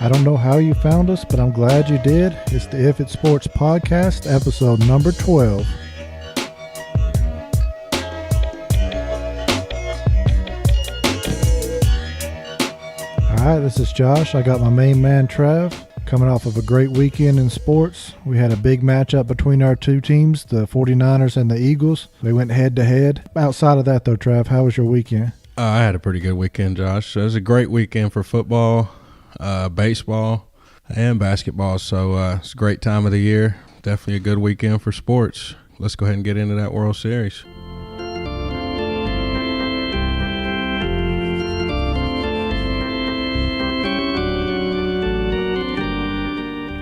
I don't know how you found us, but I'm glad you did. It's the If It's Sports Podcast, episode number 12. All right, this is Josh. I got my main man, Trav, coming off of a great weekend in sports. We had a big matchup between our two teams, the 49ers and the Eagles. They went head-to-head. Outside of that, though, Trav, how was your weekend? I had a pretty good weekend, Josh. It was a great weekend for football, baseball, and basketball. So it's a great time of the year. Definitely a good weekend for sports. Let's go ahead and get into that World Series.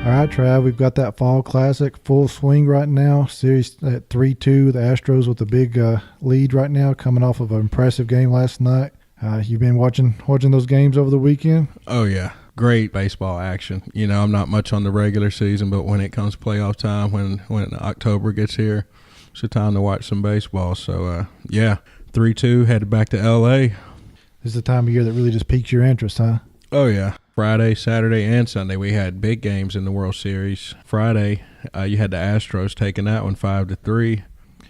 All right, Trav, we've got that fall classic full swing right now. Series at 3-2. The Astros with a big lead right now, coming off of an impressive game last night. You've been watching those games over the weekend? Oh, yeah. Great baseball action. You know, I'm not much on the regular season, but when it comes playoff time, when October gets here, it's a time to watch some baseball. So, 3-2, headed back to L.A. This is the time of year that really just piques your interest, huh? Oh, yeah. Friday, Saturday, and Sunday, we had big games in the World Series. Friday, you had the Astros taking that one 5-3.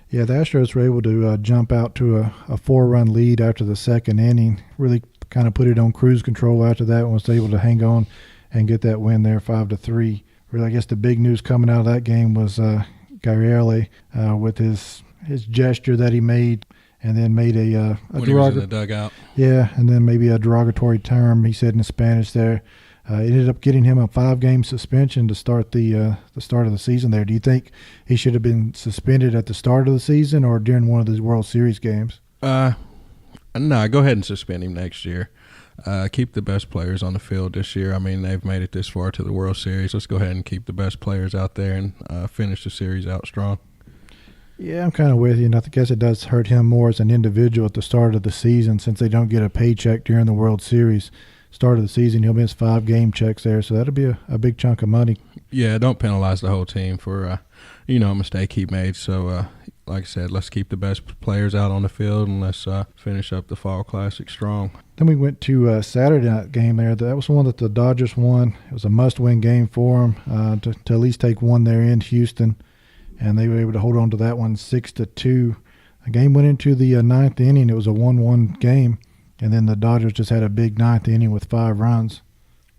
Yeah, the Astros were able to jump out to a 4-run lead after the second inning. Really kind of put it on cruise control after that and was able to hang on and get that win there 5-3. Really, I guess the big news coming out of that game was Garoppolo with his gesture that he made. And then made a when he was in the dugout. Yeah, and then maybe a derogatory term he said in Spanish there. It ended up getting him a 5-game suspension to start the start of the season there. Do you think he should have been suspended at the start of the season or during one of these World Series games? No, go ahead and suspend him next year. Keep the best players on the field this year. I mean, they've made it this far to the World Series. Let's go ahead and keep the best players out there and finish the series out strong. Yeah, I'm kind of with you, and I guess it does hurt him more as an individual at the start of the season since they don't get a paycheck during the World Series. Start of the season, he'll miss 5 game checks there, so that'll be a big chunk of money. Yeah, don't penalize the whole team for, a mistake he made. So, like I said, let's keep the best players out on the field and let's finish up the Fall Classic strong. Then we went to Saturday night game there. That was one that the Dodgers won. It was a must-win game for them to at least take one there in Houston. And they were able to hold on to that one 6-2. The game went into the 9th inning. It was a 1-1 game. And then the Dodgers just had a big 9th inning with 5 runs.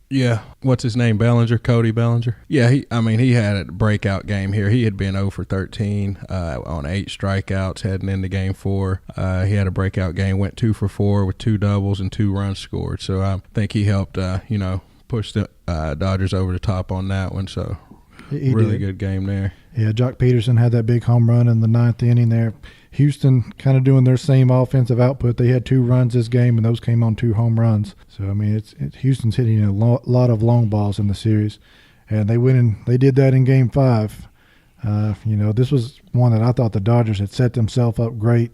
Yeah. What's his name? Bellinger? Cody Bellinger? Yeah, he had a breakout game here. He had been 0 for 13 on 8 strikeouts heading into Game 4. He had a breakout game, went 2 for 4 with 2 doubles and 2 runs scored. So I think he helped, push the Dodgers over the top on that one. So he really good game there. Yeah, Jock Peterson had that big home run in the 9th inning there. Houston kind of doing their same offensive output. They had 2 runs this game, and those came on 2 home runs. So, I mean, it's Houston's hitting a lot of long balls in the series. And they did that in Game 5. This was one that I thought the Dodgers had set themselves up great.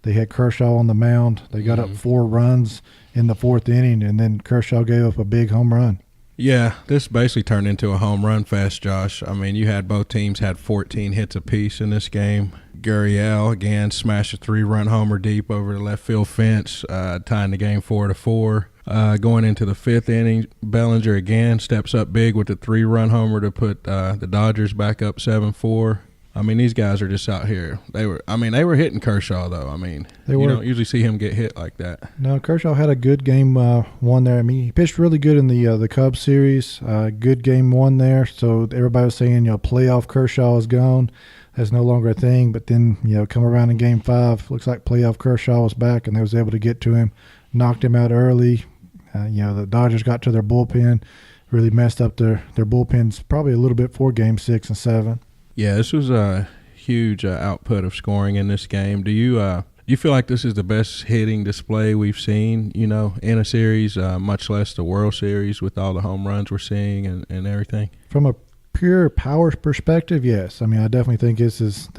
They had Kershaw on the mound. They got up 4 runs in the 4th inning, and then Kershaw gave up a big home run. Yeah, this basically turned into a home run fest, Josh. I mean, both teams had 14 hits apiece in this game. Gurriel, again, smashed a 3-run homer deep over the left field fence, tying the game 4-4. Going into the 5th inning, Bellinger again steps up big with a 3-run homer to put the Dodgers back up 7-4. I mean, these guys are just out here. They were hitting Kershaw, though. I mean, you don't usually see him get hit like that. No, Kershaw had a good game one there. I mean, he pitched really good in the Cubs series. Good game one there. So everybody was saying, playoff Kershaw is gone. That's no longer a thing. But then, come around in Game 5, looks like playoff Kershaw was back, and they was able to get to him, knocked him out early. The Dodgers got to their bullpen, really messed up their bullpens probably a little bit for Game 6 and 7. Yeah, this was a huge output of scoring in this game. Do you feel like this is the best hitting display we've seen, in a series, much less the World Series with all the home runs we're seeing and everything? From a pure power perspective, yes. I mean, I definitely think this is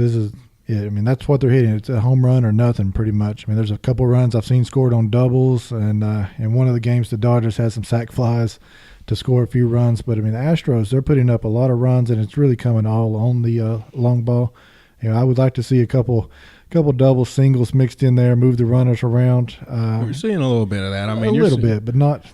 it. I mean, that's what they're hitting. It's a home run or nothing pretty much. I mean, there's a couple runs I've seen scored on doubles, and in one of the games the Dodgers had some sac flies to score a few runs. But, I mean, the Astros, they're putting up a lot of runs, and it's really coming all on the long ball. I would like to see a couple couple double singles mixed in there, move the runners around. We're seeing a little bit of that. I mean, a little bit, but not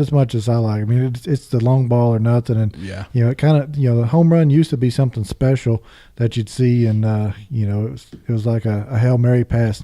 as much as I like. I mean, it's the long ball or nothing, and it kind of the home run used to be something special that you'd see, and it was like a Hail Mary pass.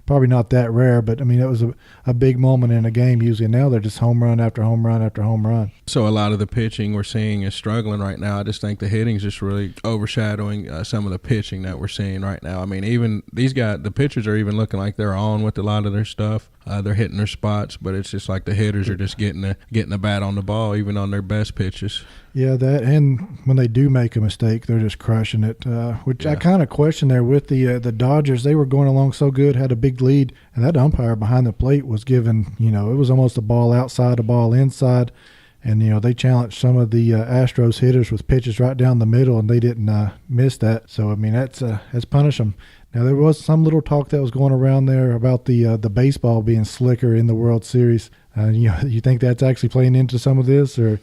Probably not that rare, but I mean it was a big moment in a game usually. Now they're just home run after home run after home run. So a lot of the pitching we're seeing is struggling right now. I just think the hitting's just really overshadowing some of the pitching that we're seeing right now. I mean, even these guys, the pitchers are even looking like they're on with a lot of their stuff. They're hitting their spots, but it's just like the hitters are just getting the bat on the ball, even on their best pitches. Yeah, that, and when they do make a mistake, they're just crushing it, which I kind of question there with the Dodgers. They were going along so good, had a big lead, and that umpire behind the plate was given, it was almost a ball outside, a ball inside, and, they challenged some of the Astros hitters with pitches right down the middle, and they didn't miss that. So, I mean, that's punish them. Now, there was some little talk that was going around there about the baseball being slicker in the World Series. You think that's actually playing into some of this, or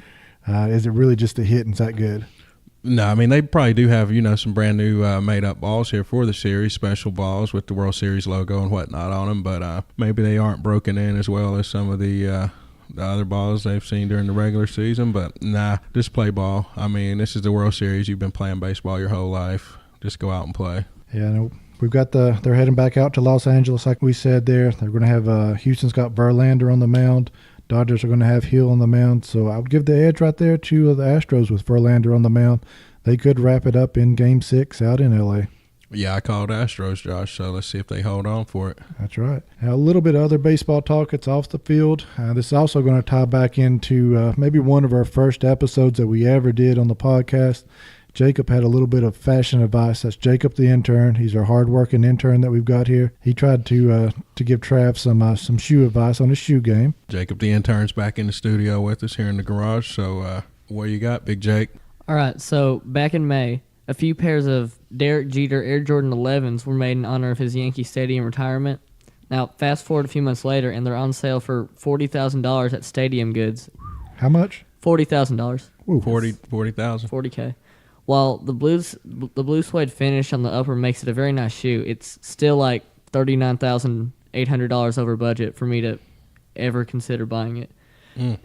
is it really just the hitting's that good? No, I mean, they probably do have, some brand new made-up balls here for the series, special balls with the World Series logo and whatnot on them, but maybe they aren't broken in as well as some of the other balls they've seen during the regular season. But, just play ball. I mean, this is the World Series. You've been playing baseball your whole life. Just go out and play. Yeah, no. We've got they're heading back out to Los Angeles, like we said there. They're going to have Houston's got Verlander on the mound. Dodgers are going to have Hill on the mound. So I would give the edge right there to the Astros with Verlander on the mound. They could wrap it up in Game 6 out in L.A. Yeah, I called Astros, Josh, so let's see if they hold on for it. That's right. Now, a little bit of other baseball talk. It's off the field. This is also going to tie back into maybe one of our first episodes that we ever did on the podcast. Jacob had a little bit of fashion advice. That's Jacob the intern. He's our hard-working intern that we've got here. He tried to give Trav some shoe advice on his shoe game. Jacob the intern's back in the studio with us here in the garage. So what you got, Big Jake? All right, so back in May, a few pairs of Derek Jeter Air Jordan 11s were made in honor of his Yankee Stadium retirement. Now, fast forward a few months later, and they're on sale for $40,000 at Stadium Goods. How much? $40,000. $40,000. $40K. While the blue suede finish on the upper makes it a very nice shoe, it's still like $39,800 over budget for me to ever consider buying it.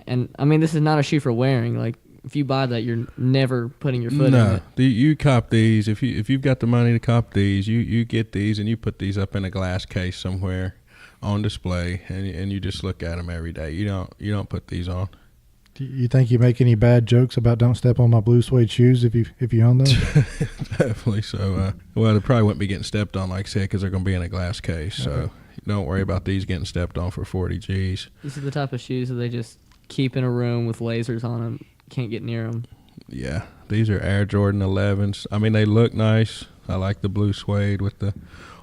And I mean, this is not a shoe for wearing. Like, if you buy that, you're never putting your foot in it. No, you cop these. If you've got the money to cop these, you get these and you put these up in a glass case somewhere on display, and you just look at them every day. You don't put these on. Do you think you make any bad jokes about don't step on my blue suede shoes if you own those? Definitely. So, well, they probably wouldn't be getting stepped on, like I said, because they're going to be in a glass case. So Okay. don't worry about these getting stepped on for 40 G's. This is the type of shoes that they just keep in a room with lasers on them. Can't get near them. Yeah, these are Air Jordan 11s. I mean, they look nice. I like the blue suede with the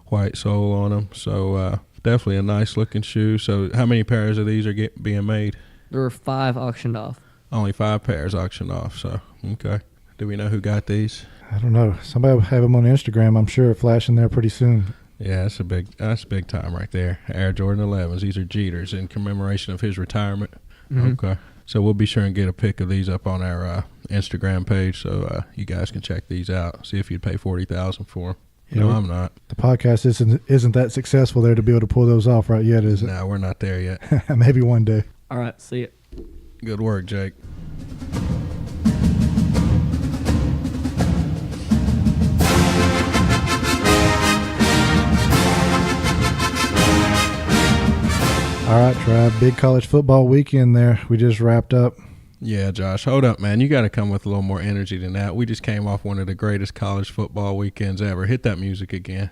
white sole on them. So, definitely a nice-looking shoe. So, how many pairs of these are being made? There were 5 auctioned off. Only 5 pairs auctioned off, so, okay. Do we know who got these? I don't know. Somebody will have them on Instagram, I'm sure, flashing there pretty soon. Yeah, that's big time right there. Air Jordan 11s. These are Jeter's in commemoration of his retirement. Mm-hmm. Okay. So we'll be sure and get a pic of these up on our Instagram page so you guys can check these out. See if you'd pay $40,000 for them. No, I'm not. The podcast isn't that successful there to be able to pull those off right yet, is it? No, we're not there yet. Maybe one day. All right, see it. Good work, Jake. All right, Trav, big college football weekend there. We just wrapped up. Yeah, Josh, hold up, man. You got to come with a little more energy than that. We just came off one of the greatest college football weekends ever. Hit that music again.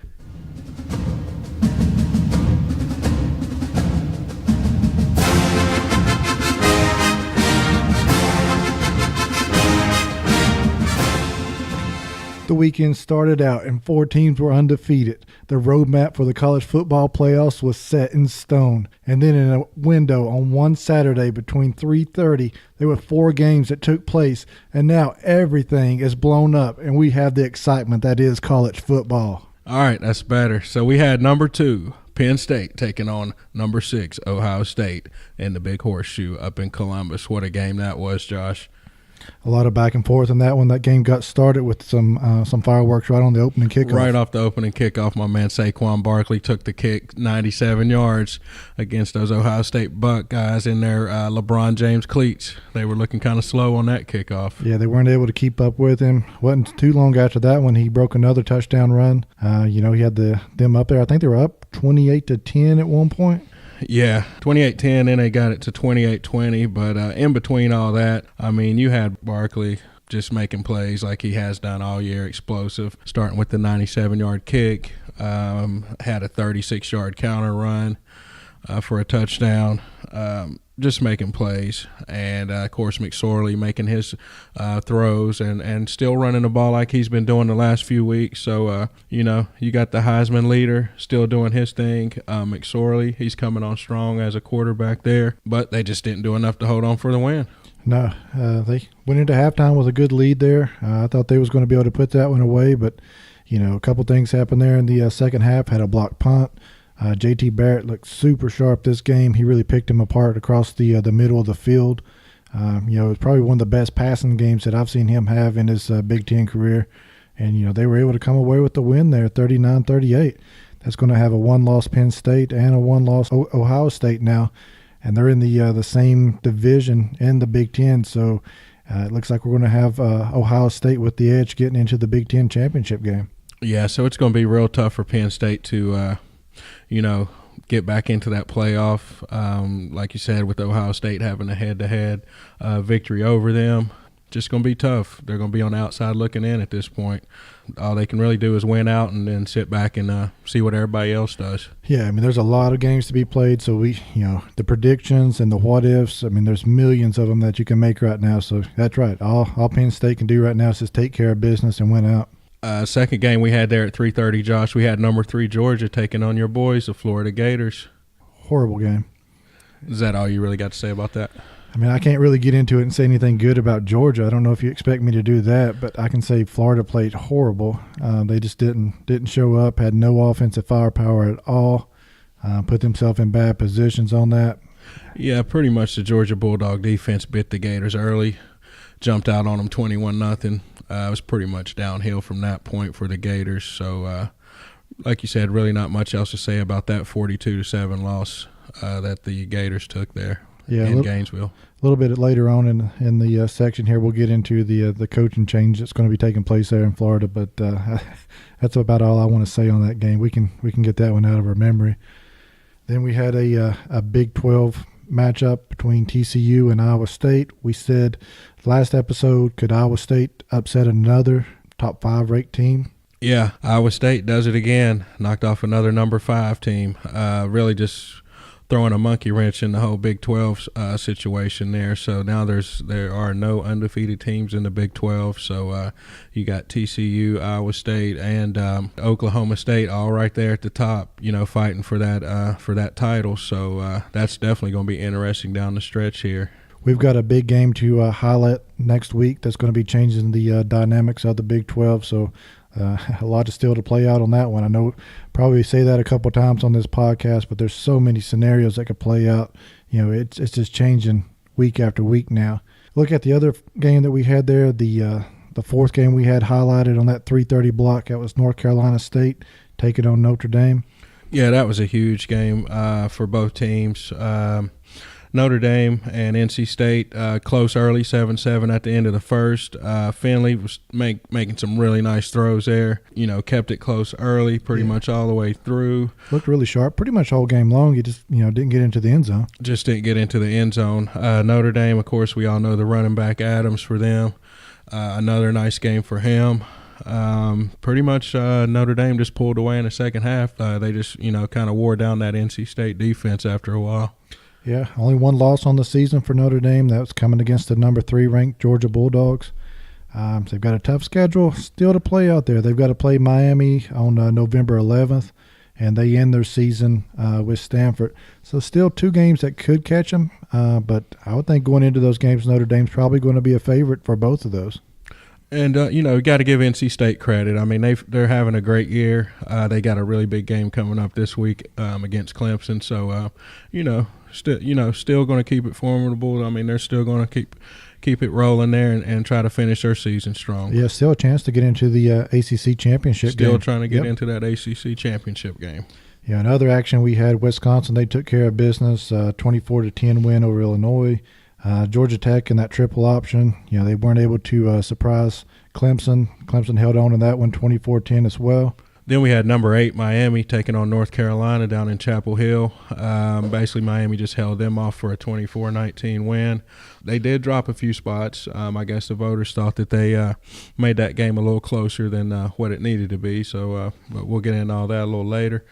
The weekend started out and 4 teams were undefeated. The roadmap for the college football playoffs was set in stone. And then in a window on one Saturday between 3:30, there were 4 games that took place. And now everything is blown up and we have the excitement that is college football. All right, that's better. So we had number 2, Penn State, taking on number 6, Ohio State, in the Big Horseshoe up in Columbus. What a game that was, Josh. A lot of back and forth in that one. That game got started with some fireworks right on the opening kickoff. Right off the opening kickoff, my man Saquon Barkley took the kick 97 yards against those Ohio State Buckeyes in their LeBron James cleats. They were looking kind of slow on that kickoff. Yeah, they weren't able to keep up with him. Wasn't too long after that when he broke another touchdown run. He had them up there. I think they were up 28-10 at one point. Yeah, 28-10, then they got it to 28-20. But in between all that, I mean, you had Barkley just making plays like he has done all year, explosive, starting with the 97-yard kick, had a 36-yard counter run for a touchdown, just making plays. And, of course, McSorley making his throws and still running the ball like he's been doing the last few weeks. So, you got the Heisman leader still doing his thing. McSorley, he's coming on strong as a quarterback there, but they just didn't do enough to hold on for the win. No, they went into halftime with a good lead there. I thought they was going to be able to put that one away, but, a couple things happened there in the second half. Had a blocked punt. J.T. Barrett looked super sharp this game. He really picked him apart across the middle of the field. It was probably one of the best passing games that I've seen him have in his Big Ten career. And, they were able to come away with the win there, 39-38. That's going to have a one-loss Penn State and a one-loss Ohio State now. And they're in the same division in the Big Ten. So it looks like we're going to have Ohio State with the edge getting into the Big Ten championship game. Yeah, so it's going to be real tough for Penn State to get back into that playoff. Like you said, with Ohio State having a head-to-head victory over them, just going to be tough. They're going to be on the outside looking in at this point. All they can really do is win out and then sit back and see what everybody else does. Yeah, I mean, there's a lot of games to be played. So the predictions and the what-ifs, I mean, there's millions of them that you can make right now. So that's right. All Penn State can do right now is just take care of business and win out. Second game we had there at 3:30, Josh, we had number 3 Georgia taking on your boys, the Florida Gators. Horrible game. Is that all you really got to say about that? I mean, I can't really get into it and say anything good about Georgia. I don't know if you expect me to do that, but I can say Florida played horrible. They just didn't show up, had no offensive firepower at all, put themselves in bad positions on that. Yeah, pretty much the Georgia Bulldog defense bit the Gators early, jumped out on them 21-0. It was pretty much downhill from that point for the Gators. So, like you said, really not much else to say about that 42-7 loss that the Gators took there in Gainesville. A little bit later on in the section here, we'll get into the coaching change that's going to be taking place there in Florida. But that's about all I want to say on that game. We can get that one out of our memory. Then we had a Big 12 matchup between TCU and Iowa State. We said last episode, could Iowa State upset another top 5 ranked team? Yeah, Iowa State does it again. Knocked off another number 5 team. Really just throwing a monkey wrench in the whole Big 12 situation there. So now there are no undefeated teams in the Big 12. So you got TCU, Iowa State, and Oklahoma State all right there at the top, fighting for that title. So that's definitely going to be interesting down the stretch here. We've got a big game to highlight next week that's going to be changing the dynamics of the Big 12. So a lot is still to play out on that one. I know probably say that a couple times on this podcast, but there's so many scenarios that could play out. It's just changing week after week now. Look at the other game that we had there, the fourth game we had highlighted on that 3:30 block. That was North Carolina State taking on Notre Dame. Yeah, that was a huge game for both teams. Notre Dame and NC State close early, 7-7 at the end of the first. Finley was making some really nice throws there. Kept it close early, pretty much all the way through. Looked really sharp, pretty much all game long. He just didn't get into the end zone. Just didn't get into the end zone. Notre Dame, of course, we all know the running back Adams for them. Another nice game for him. Pretty much Notre Dame just pulled away in the second half. They just kind of wore down that NC State defense after a while. Yeah, only one loss on the season for Notre Dame. That was coming against the number 3 ranked Georgia Bulldogs. They've got a tough schedule still to play out there. They've got to play Miami on November 11th, and they end their season with Stanford. So still 2 games that could catch them, but I would think going into those games, Notre Dame's probably going to be a favorite for both of those. And, you got to give NC State credit. I mean, they're having a great year. They got a really big game coming up this week against Clemson. So, still going to keep it formidable. I mean, they're still going to keep it rolling there and try to finish their season strong. Yeah, still a chance to get into the ACC championship game. Still trying to get into that ACC championship game. Yeah, another action we had, Wisconsin, they took care of business, 24-10 win over Illinois. Georgia Tech in that triple option, they weren't able to surprise Clemson. Clemson held on in that one, 24-10 as well. Then we had number 8, Miami, taking on North Carolina down in Chapel Hill. Basically, Miami just held them off for a 24-19 win. They did drop a few spots. I guess the voters thought that they made that game a little closer than what it needed to be. So but we'll get into all that a little later.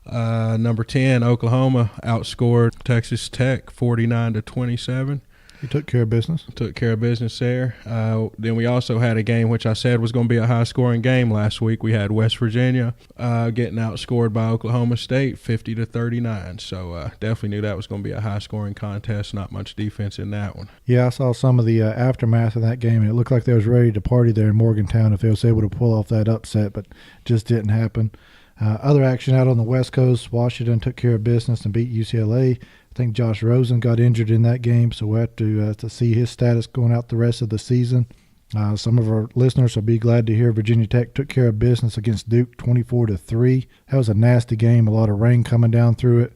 Number 10, Oklahoma outscored Texas Tech 49-27. He took care of business. Took care of business there. Then we also had a game which I said was going to be a high-scoring game last week. We had West Virginia getting outscored by Oklahoma State 50-39. So definitely knew that was going to be a high-scoring contest. Not much defense in that one. Yeah, I saw some of the aftermath of that game, and it looked like they was ready to party there in Morgantown if they was able to pull off that upset, but just didn't happen. Other action out on the West Coast, Washington took care of business and beat UCLA. I think Josh Rosen got injured in that game, so we'll have to see his status going out the rest of the season. Some of our listeners will be glad to hear Virginia Tech took care of business against Duke 24-3. That was a nasty game, a lot of rain coming down through it,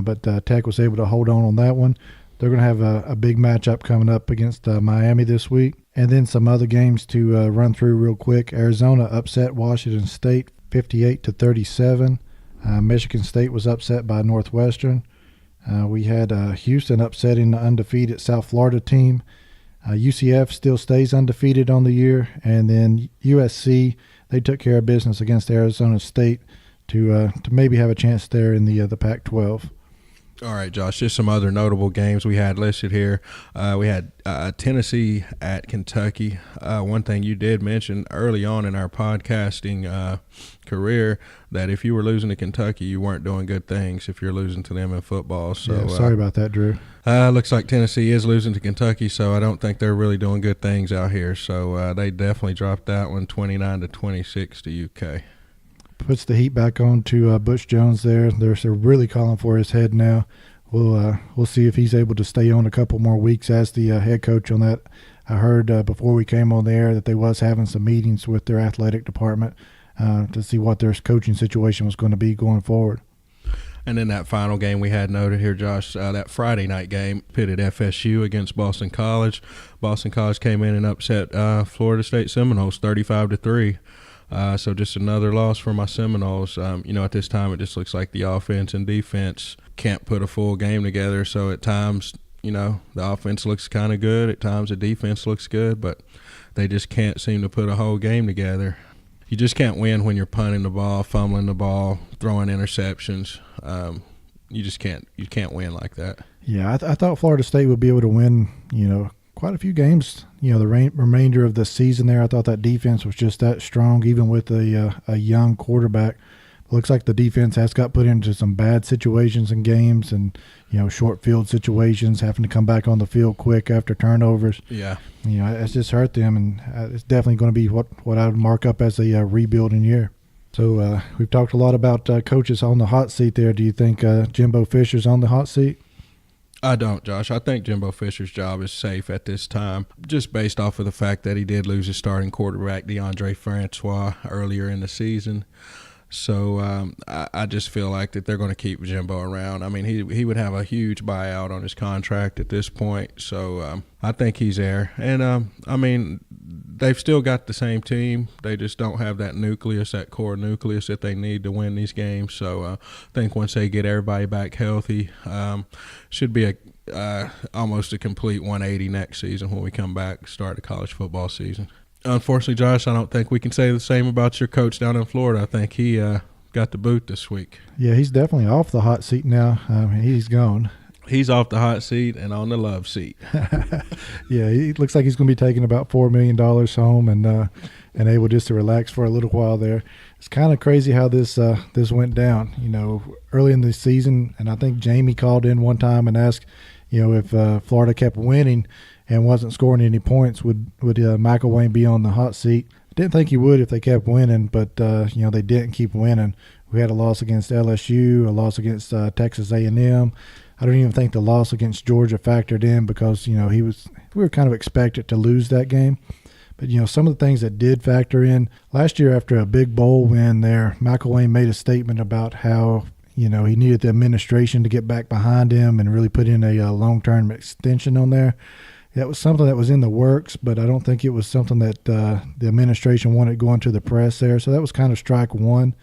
but Tech was able to hold on that one. They're going to have a big matchup coming up against Miami this week. And then some other games to run through real quick. Arizona upset Washington State 58-37. Michigan State was upset by Northwestern. We had Houston upsetting the undefeated South Florida team. UCF still stays undefeated on the year. And then USC, they took care of business against Arizona State to maybe have a chance there in the Pac-12. All right, Josh, just some other notable games we had listed here. We had Tennessee at Kentucky. One thing you did mention early on in our podcasting career, that if you were losing to Kentucky, you weren't doing good things if you're losing to them in football. So yeah, sorry about that, Drew. Looks like Tennessee is losing to Kentucky, so I don't think they're really doing good things out here. So they definitely dropped that one 29-26 to UK. Puts the heat back on to Butch Jones there. They're really calling for his head now. We'll see if he's able to stay on a couple more weeks as the head coach on that. I heard before we came on the air that they was having some meetings with their athletic department to see what their coaching situation was going to be going forward. And then that final game we had noted here, Josh, that Friday night game pitted FSU against Boston College. Boston College came in and upset Florida State Seminoles 35-3. So just another loss for my Seminoles. At this time it just looks like the offense and defense can't put a full game together. So at times, the offense looks kind of good. At times the defense looks good, but they just can't seem to put a whole game together. You just can't win when you're punting the ball, fumbling the ball, throwing interceptions. You just can't. You can't win like that. Yeah, I thought Florida State would be able to win, quite a few games, the remainder of the season there. I thought that defense was just that strong, even with a young quarterback. It looks like the defense has got put into some bad situations in games and, short field situations, having to come back on the field quick after turnovers. Yeah. It's just hurt them, and it's definitely going to be what I would mark up as a rebuilding year. So we've talked a lot about coaches on the hot seat there. Do you think Jimbo Fisher's on the hot seat? I don't, Josh. I think Jimbo Fisher's job is safe at this time, just based off of the fact that he did lose his starting quarterback, DeAndre Francois, earlier in the season. So I just feel like that they're going to keep Jimbo around. I mean, he would have a huge buyout on his contract at this point. So I think he's there. And, they've still got the same team. They just don't have that nucleus, that core nucleus that they need to win these games. So I think once they get everybody back healthy, should be almost a complete 180 next season when we come back, start the college football season. Unfortunately, Josh, I don't think we can say the same about your coach down in Florida. I think he got the boot this week. Yeah, he's definitely off the hot seat now. He's gone. He's off the hot seat and on the love seat. Yeah, he looks like he's going to be taking about $4 million home and able just to relax for a little while there. It's kind of crazy how this went down. Early in the season, and I think Jamie called in one time and asked, if Florida kept winning and wasn't scoring any points, would McIlwain be on the hot seat? I didn't think he would if they kept winning, but they didn't keep winning. We had a loss against LSU, a loss against Texas A&M. I don't even think the loss against Georgia factored in because, we were kind of expected to lose that game. But, some of the things that did factor in, last year after a big bowl win there, McIlwain made a statement about how, he needed the administration to get back behind him and really put in a long-term extension on there. That was something that was in the works, but I don't think it was something that the administration wanted going to the press there. So that was kind of strike one.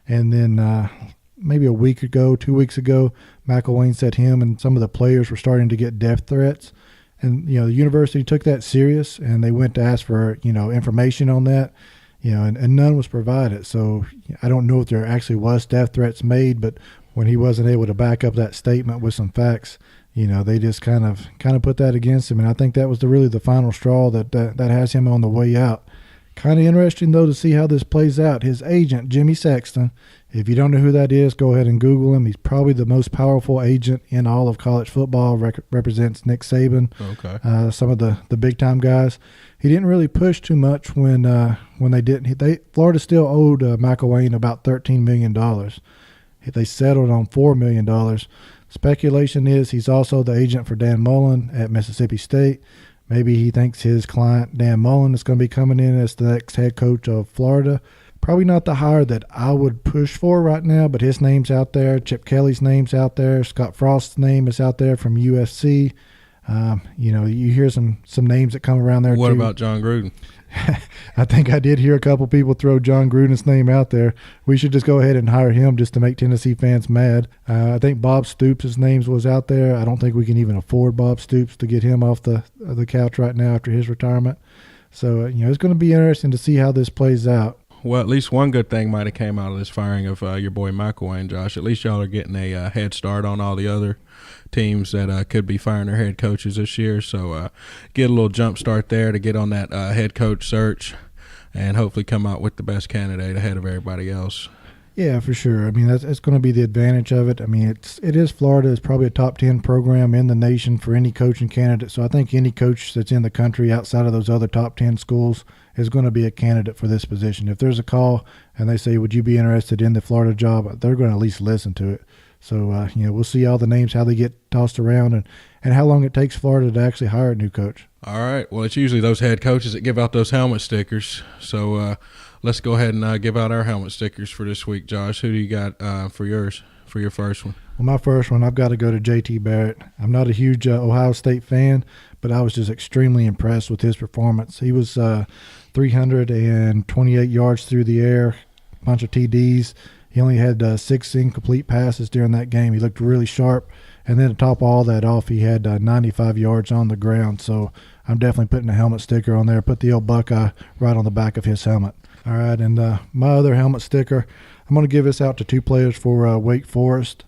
And then maybe a week ago, 2 weeks ago, McIlwain said him and some of the players were starting to get death threats. And, the university took that serious, and they went to ask for, information on that, and none was provided. So I don't know if there actually was death threats made, but when he wasn't able to back up that statement with some facts, they just kind of put that against him. And I think that was really the final straw that has him on the way out. Kind of interesting, though, to see how this plays out. His agent, Jimmy Sexton, if you don't know who that is, go ahead and Google him. He's probably the most powerful agent in all of college football, represents Nick Saban, some of the big-time guys. He didn't really push too much when they didn't. Florida still owed McIlwain about $13 million. They settled on $4 million. Speculation is he's also the agent for Dan Mullen at Mississippi State. Maybe he thinks his client, Dan Mullen, is going to be coming in as the next head coach of Florida. Probably not the hire that I would push for right now, but his name's out there. Chip Kelly's name's out there. Scott Frost's name is out there from USC. You hear some names that come around there, What too. about John Gruden? I think I did hear a couple people throw John Gruden's name out there. We should just go ahead and hire him just to make Tennessee fans mad. I think Bob Stoops' name was out there. I don't think we can even afford Bob Stoops to get him off the couch right now after his retirement. So, it's going to be interesting to see how this plays out. Well, at least one good thing might have came out of this firing of your boy McIlwain, Josh. At least y'all are getting a head start on all the other teams that could be firing their head coaches this year. So get a little jump start there to get on that head coach search and hopefully come out with the best candidate ahead of everybody else. Yeah, for sure. I mean, that's going to be the advantage of it. I mean, it is Florida. It's probably a top 10 program in the nation for any coaching candidate. So I think any coach that's in the country outside of those other top 10 schools is going to be a candidate for this position. If there's a call and they say, would you be interested in the Florida job, they're going to at least listen to it. So, we'll see all the names, how they get tossed around, and how long it takes Florida to actually hire a new coach. All right. Well, it's usually those head coaches that give out those helmet stickers. So let's go ahead and give out our helmet stickers for this week, Josh. Who do you got for your first one? Well, my first one, I've got to go to J.T. Barrett. I'm not a huge Ohio State fan, but I was just extremely impressed with his performance. He was 328 yards through the air, a bunch of TDs. He only had 6 incomplete passes during that game. He looked really sharp. And then to top all that off, he had 95 yards on the ground. So I'm definitely putting a helmet sticker on there. Put the old Buckeye right on the back of his helmet. All right, and my other helmet sticker, I'm going to give this out to 2 players for Wake Forest.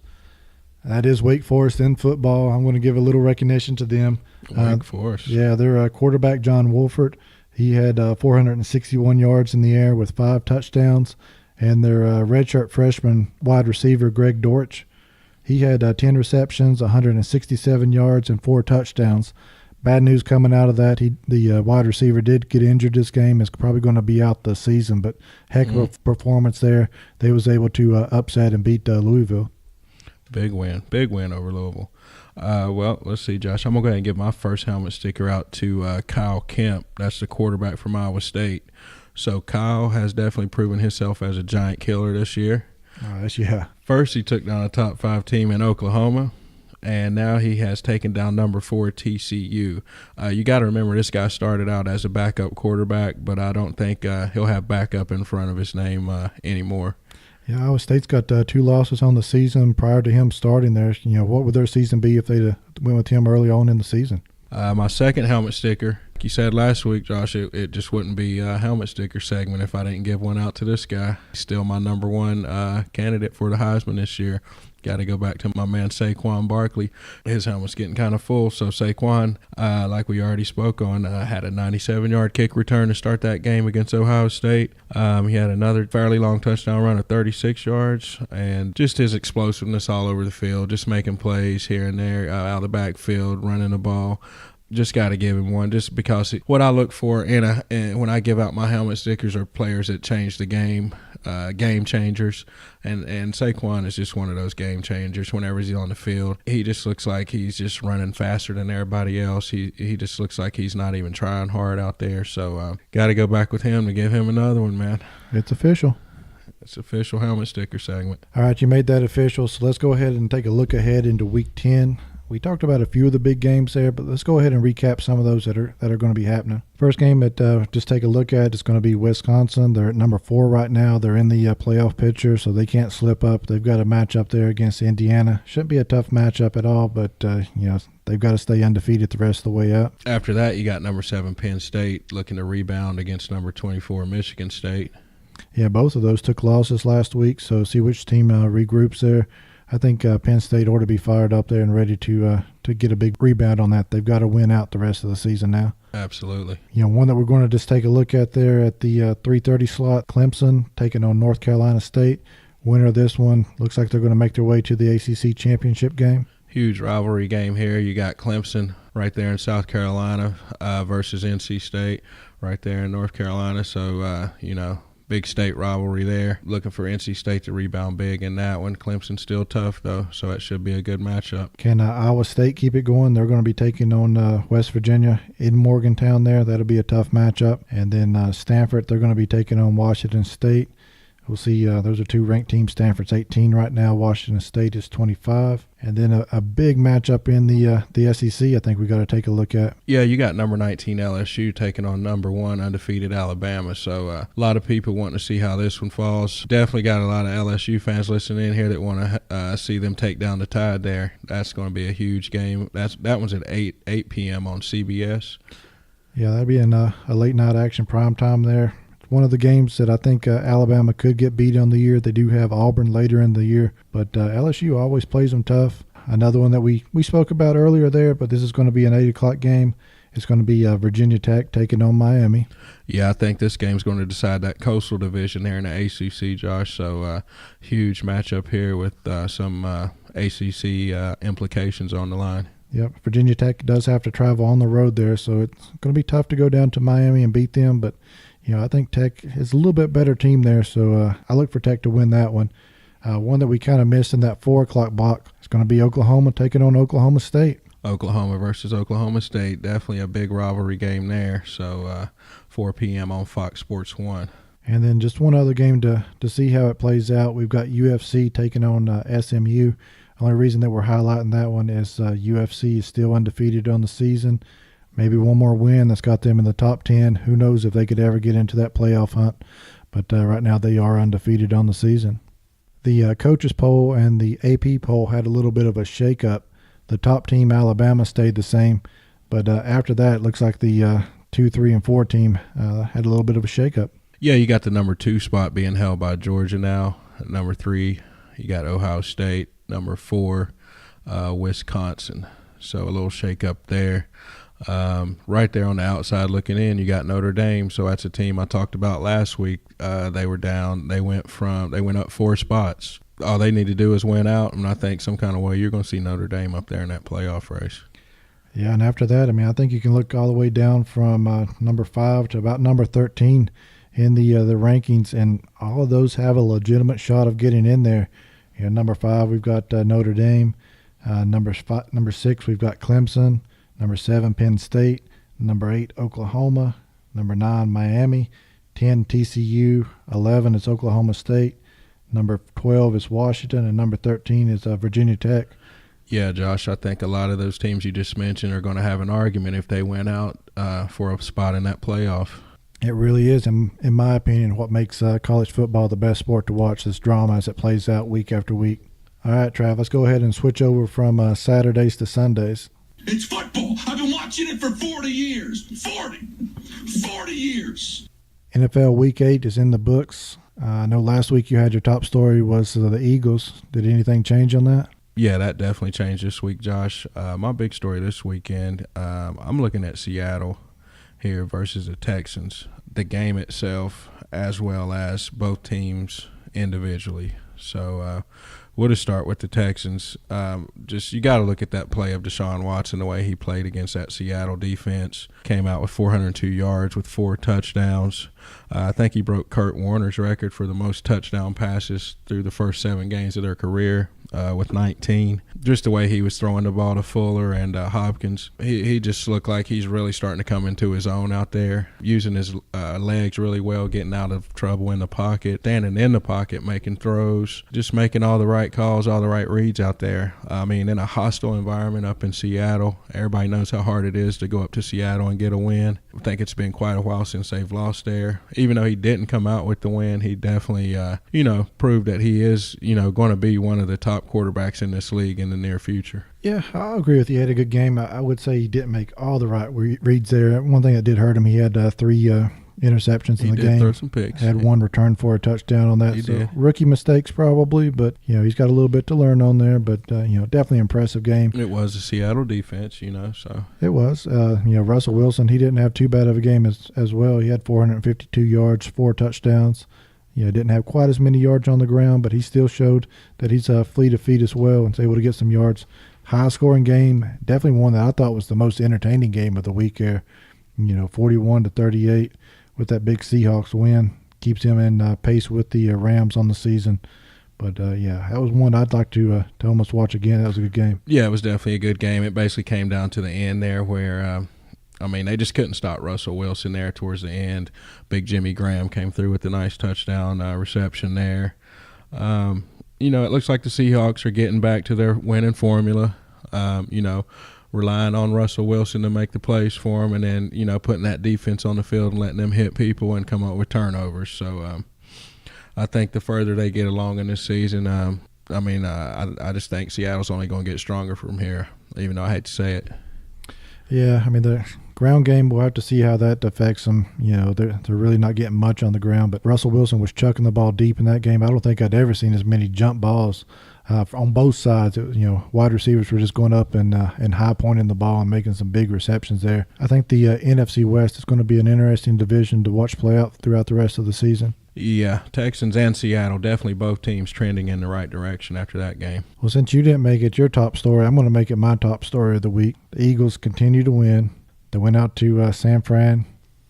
That is Wake Forest in football. I'm going to give a little recognition to them. Wake Forest. Yeah, their quarterback, John Wolford, he had 461 yards in the air with 5 touchdowns. And their redshirt freshman wide receiver, Greg Dortch, he had 10 receptions, 167 yards, and 4 touchdowns. Bad news coming out of that. The wide receiver did get injured this game. Is probably going to be out the season, but heck of a performance there. They was able to upset and beat Louisville. Big win over Louisville. Well, let's see, Josh. I'm going to go ahead and give my first helmet sticker out to Kyle Kemp. That's the quarterback from Iowa State. So Kyle has definitely proven himself as a giant killer this year. Yeah. First, he took down a top 5 team in Oklahoma, and now he has taken down number 4 TCU. You got to remember this guy started out as a backup quarterback, but I don't think he'll have backup in front of his name anymore. Yeah, Iowa State's got 2 losses on the season prior to him starting there. What would their season be if they went with him early on in the season? My second helmet sticker, like you said last week, Josh, it just wouldn't be a helmet sticker segment if I didn't give one out to this guy. He's still my number 1 candidate for the Heisman this year. Got to go back to my man Saquon Barkley. His helmet's getting kind of full. So Saquon, like we already spoke on, had a 97-yard kick return to start that game against Ohio State. He had another fairly long touchdown run of 36 yards. And just his explosiveness all over the field, just making plays here and there, out of the backfield, running the ball. Just got to give him one just because what I look for when I give out my helmet stickers are players that change the game. game changers, and Saquon is just one of those game changers. Whenever he's on the field, he just looks like he's just running faster than everybody else. He just looks like he's not even trying hard out there. So got to go back with him to give him another one, man. It's official. It's official helmet sticker segment. All right, you made that official, so let's go ahead and take a look ahead into Week 10. We talked about a few of the big games there, but let's go ahead and recap some of those that are going to be happening. First game that just take a look at is going to be Wisconsin. They're at number 4 right now. They're in the playoff picture, so they can't slip up. They've got a matchup there against Indiana. Shouldn't be a tough matchup at all, but they've got to stay undefeated the rest of the way up. After that, you got number 7 Penn State looking to rebound against number 24 Michigan State. Yeah, both of those took losses last week, so see which team regroups there. I think Penn State ought to be fired up there and ready to get a big rebound on that. They've got to win out the rest of the season now. Absolutely. One that we're going to just take a look at there at the 3:30 slot, Clemson taking on North Carolina State. Winner of this one looks like they're going to make their way to the ACC championship game. Huge rivalry game here. You got Clemson right there in South Carolina versus NC State right there in North Carolina. So, big state rivalry there. Looking for NC State to rebound big in that one. Clemson's still tough, though, so it should be a good matchup. Can Iowa State keep it going? They're going to be taking on West Virginia in Morgantown there. That'll be a tough matchup. And then Stanford, they're going to be taking on Washington State. We'll see. Those are two ranked teams. Stanford's 18 right now. Washington State is 25. And then a big matchup in the SEC I think we got to take a look at. Yeah, you got number 19 LSU taking on number 1 undefeated Alabama. So a lot of people wanting to see how this one falls. Definitely got a lot of LSU fans listening in here that want to see them take down the Tide there. That's going to be a huge game. That one's at 8 p.m. on CBS. Yeah, that'd be a late night action prime time there. One of the games that I think Alabama could get beat on the year. They do have Auburn later in the year, but LSU always plays them tough. Another one that we spoke about earlier there, but this is going to be an 8 o'clock game. It's going to be Virginia Tech taking on Miami. Yeah, I think this game's going to decide that Coastal Division there in the ACC, Josh. So huge matchup here with some ACC implications on the line. Yep, Virginia Tech does have to travel on the road there, so it's going to be tough to go down to Miami and beat them, but I think Tech is a little bit better team there, so I look for Tech to win that one. One that we kind of missed in that 4 o'clock block is going to be Oklahoma taking on Oklahoma State. Oklahoma versus Oklahoma State, definitely a big rivalry game there. So 4 p.m. on Fox Sports 1. And then just one other game to see how it plays out. We've got UFC taking on SMU. The only reason that we're highlighting that one is UFC is still undefeated on the season. Maybe one more win that's got them in the top 10. Who knows if they could ever get into that playoff hunt. But right now they are undefeated on the season. The coaches poll and the AP poll had a little bit of a shakeup. The top team, Alabama, stayed the same. But after that, it looks like the 2, 3, and 4 team had a little bit of a shakeup. Yeah, you got the number 2 spot being held by Georgia now. At number 3, you got Ohio State. Number 4, Wisconsin. So a little shakeup there. Right there on the outside looking in, you got Notre Dame. So that's a team I talked about last week. They were down. They went up 4 spots. All they need to do is win out, and I think some kind of way you're going to see Notre Dame up there in that playoff race. Yeah, and after that, I think you can look all the way down from number 5 to about number 13 in the rankings, and all of those have a legitimate shot of getting in there. Number 5, we've got Notre Dame. Number 6, we've got Clemson. Number 7, Penn State. Number 8, Oklahoma. Number 9, Miami. 10, TCU. 11 is Oklahoma State. Number 12 is Washington. And number 13 is Virginia Tech. Yeah, Josh, I think a lot of those teams you just mentioned are going to have an argument if they win out for a spot in that playoff. It really is, in my opinion, what makes college football the best sport to watch, this drama as it plays out week after week. All right, Trav, let's go ahead and switch over from Saturdays to Sundays. It's football. I've been watching it for 40 years. 40 years. NFL Week 8 is in the books. I know last week you had your top story was the Eagles. Did anything change on that? Yeah, that definitely changed this week, Josh. My big story this weekend, I'm looking at Seattle here versus the Texans. The game itself as well as both teams individually. So we'll just start with the Texans. You got to look at that play of Deshaun Watson, the way he played against that Seattle defense. Came out with 402 yards with 4 touchdowns. I think he broke Kurt Warner's record for the most touchdown passes through the first 7 games of their career with 19. Just the way he was throwing the ball to Fuller and Hopkins, he just looked like he's really starting to come into his own out there, using his legs really well, getting out of trouble in the pocket, standing in the pocket, making throws, just making all the right calls, all the right reads out there. I mean, in a hostile environment up in Seattle, everybody knows how hard it is to go up to Seattle and get a win. I think it's been quite a while since they've lost there. Even though he didn't come out with the win, he definitely, proved that he is, going to be one of the top quarterbacks in this league in the near future. Yeah, I agree with you. He had a good game. I would say he didn't make all the right reads there. One thing that did hurt him, he had 3 interceptions in the game. He did throw some picks. Had 1 return for a touchdown on that. He so did. Rookie mistakes probably, but he's got a little bit to learn on there. But definitely impressive game. It was a Seattle defense, so it was. Russell Wilson, he didn't have too bad of a game as well. He had 452 yards, 4 touchdowns. Didn't have quite as many yards on the ground, but he still showed that he's a fleet of feet as well and was able to get some yards. High-scoring game, definitely one that I thought was the most entertaining game of the week there. 41-38 with that big Seahawks win. Keeps him in pace with the Rams on the season. But, that was one I'd like to almost watch again. That was a good game. Yeah, it was definitely a good game. It basically came down to the end there where they just couldn't stop Russell Wilson there towards the end. Big Jimmy Graham came through with a nice touchdown reception there. It looks like the Seahawks are getting back to their winning formula, relying on Russell Wilson to make the plays for him and then, putting that defense on the field and letting them hit people and come up with turnovers. So I think the further they get along in this season, I just think Seattle's only going to get stronger from here, even though I hate to say it. Yeah, the ground game, we'll have to see how that affects them. They're really not getting much on the ground, but Russell Wilson was chucking the ball deep in that game. I don't think I'd ever seen as many jump balls on both sides. Wide receivers were just going up and high pointing the ball and making some big receptions there. I think the NFC West is going to be an interesting division to watch play out throughout the rest of the season. Yeah, Texans and Seattle, definitely both teams trending in the right direction after that game. Well, since you didn't make it your top story, I'm going to make it my top story of the week. The Eagles continue to win. They went out to San Fran,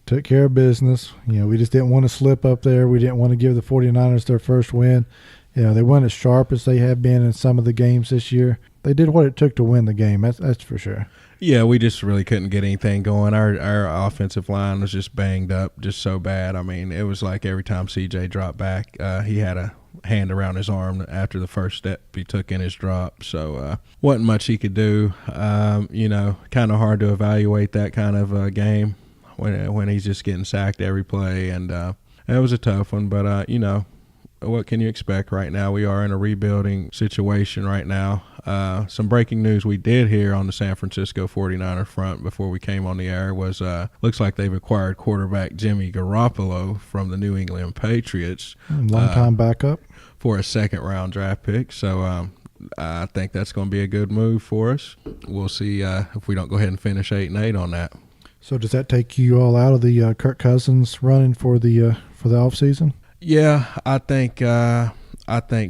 took care of business. We just didn't want to slip up there. We didn't want to give the 49ers their first win. They weren't as sharp as they have been in some of the games this year. They did what it took to win the game, that's for sure. Yeah, we just really couldn't get anything going. Our offensive line was just banged up, just so bad. It was like every time CJ dropped back, he had a hand around his arm after the first step he took in his drop. So wasn't much he could do. Kind of hard to evaluate that kind of game when he's just getting sacked every play. And it was a tough one, but, what can you expect right now? We are in a rebuilding situation right now. Some breaking news we did hear on the San Francisco 49er front before we came on the air was looks like they've acquired quarterback Jimmy Garoppolo from the New England Patriots. Long-time backup. For a second-round draft pick. So I think that's going to be a good move for us. We'll see if we don't go ahead and finish 8-8 on that. So does that take you all out of the Kirk Cousins running for the offseason? Yeah, I think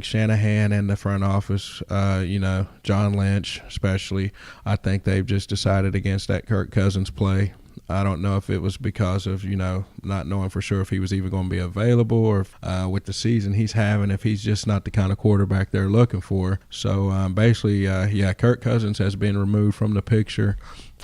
Shanahan and the front office, John Lynch especially, I think they've just decided against that Kirk Cousins play. I don't know if it was because of, not knowing for sure if he was even going to be available or if, with the season he's having, if he's just not the kind of quarterback they're looking for. So Kirk Cousins has been removed from the picture.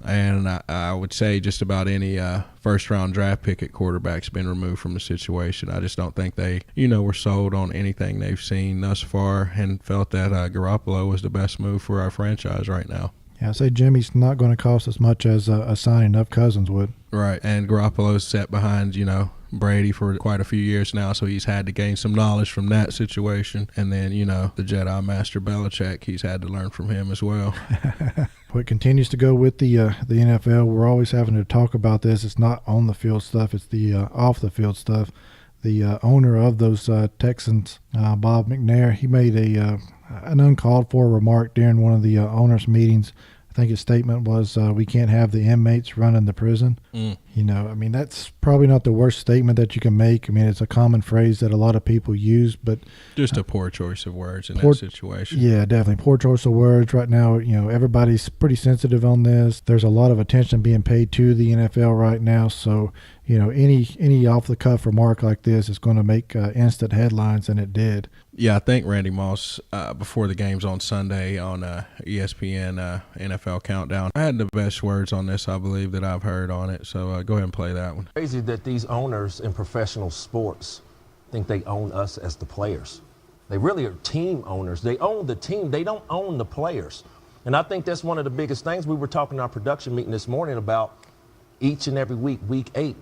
And I would say just about any first-round draft pick at quarterback's been removed from the situation. I just don't think they, were sold on anything they've seen thus far and felt that Garoppolo was the best move for our franchise right now. Yeah, I say Jimmy's not going to cost as much as a signing of Cousins would. Right, and Garoppolo's sat behind, Brady for quite a few years now, so he's had to gain some knowledge from that situation. And then, the Jedi Master Belichick, he's had to learn from him as well. What continues to go with the NFL, we're always having to talk about this. It's not on the field stuff, it's the off the field stuff. The owner of those Texans, Bob McNair, he made an uncalled for remark during one of the owners' meetings. I think his statement was, we can't have the inmates running the prison. I mean, that's probably not the worst statement that you can make. I mean, it's a common phrase that a lot of people use, but just a poor choice of words in that situation. Yeah, definitely. Poor choice of words right now. Everybody's pretty sensitive on this. There's a lot of attention being paid to the NFL right now. So, any off-the-cuff remark like this is going to make instant headlines, and it did. Yeah, I think Randy Moss, before the games on Sunday on ESPN NFL Countdown, I had the best words on this, I believe, that I've heard on it. So go ahead and play that one. Crazy that these owners in professional sports think they own us as the players. They really are team owners. They own the team. They don't own the players. And I think that's one of the biggest things. We were talking in our production meeting this morning about each and every week, week 8,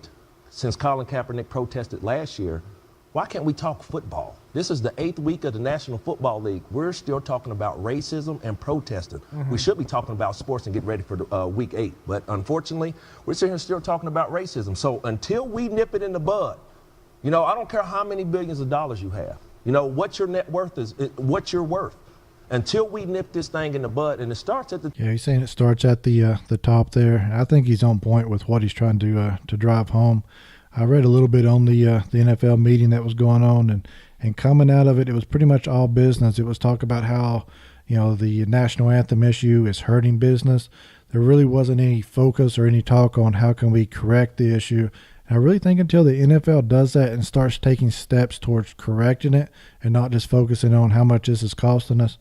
since Colin Kaepernick protested last year. Why can't we talk football? This is the 8th week of the National Football League. We're still talking about racism and protesting. We should be talking about sports and get ready for the, week 8. But unfortunately, we're sitting here still talking about racism. So until we nip it in the bud, I don't care how many billions of dollars you have. What your net worth is, what you're worth. Until we nip this thing in the bud, and it starts at the... Yeah, he's saying it starts at the top there. I think he's on point with what he's trying to drive home. I read a little bit on the NFL meeting that was going on, and coming out of it, it was pretty much all business. It was talk about how, the national anthem issue is hurting business. There really wasn't any focus or any talk on how can we correct the issue. And I really think until the NFL does that and starts taking steps towards correcting it and not just focusing on how much this is costing us,